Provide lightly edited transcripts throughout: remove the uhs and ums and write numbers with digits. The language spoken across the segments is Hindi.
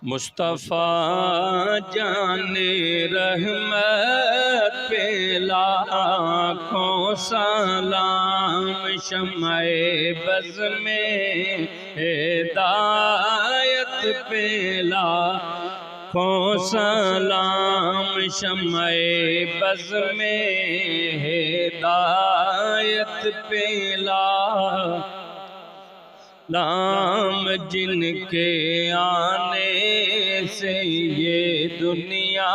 मुस्तफ़ा जाने रहमत पे लाखों सलाम, शम्ए बज़ में हिदायत पे लाखों सलाम, शम्ए बज़ में हिदायत पे लाम, जिनके आने से ये दुनिया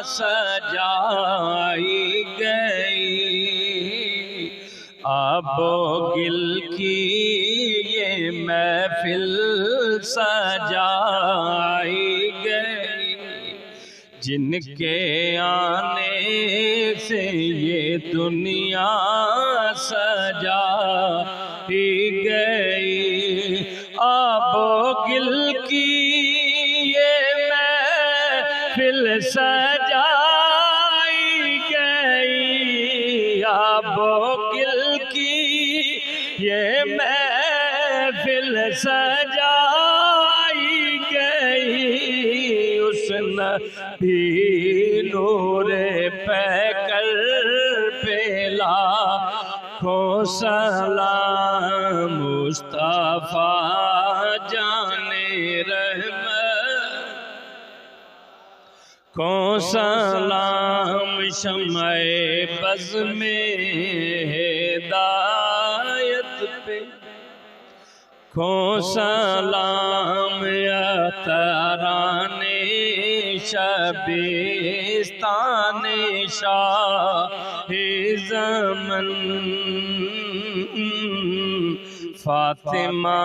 सजाई गई, आबो गिल की ये महफिल सजाई गई, जिनके आने से ये दुनिया सजाई गई, आबो गिल की ये महफिल सजाई गई, आबो गिल की ये महफिल सजाई गई, उस नबी नूरे पैकर पे लाखों सलाम, मुस्तफ़ा जाने रहमत को सलाम, शम्ए बज़ में हिदायत पे को सलाम, तराने शबिस्ताने शाहे ज़मन, फातिमा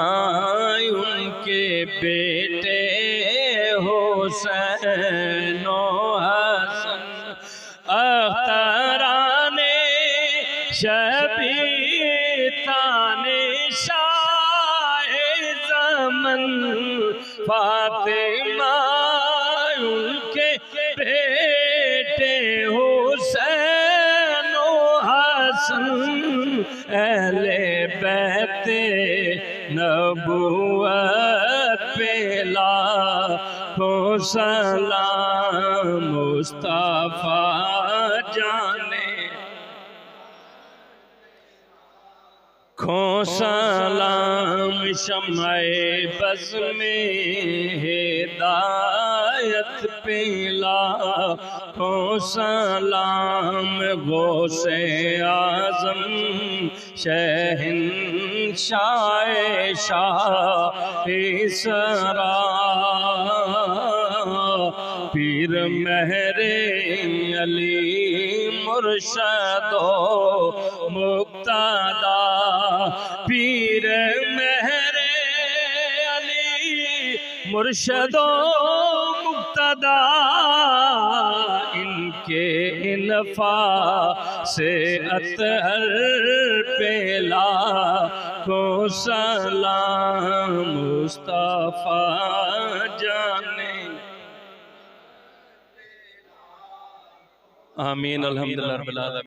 उनके बेटे हुसैन व हसन, अख्तराने शबिस्ताने शाहे ज़मन, फातिमा उनके बेटे हुसैन व हसन, अहले बैते नबूवत पे लाखों सलाम, मुस्तफ़ा जाने खो सलाम, शम्ए बज़ में हिदायत पे लाखों सलाम, गौसे आज़म शहंशाए शाहे सरा, पीर महरे अली मुर्शदो मुक्तदा, पीर महरे अली मुर्शदो मुक्तदा, इनके इनफा से अतहर पे लाखों सलाम, मुस्तफ़ा जाने। आमीन। अल्हम्दुलिल्लाह रब्बिल आलमीन।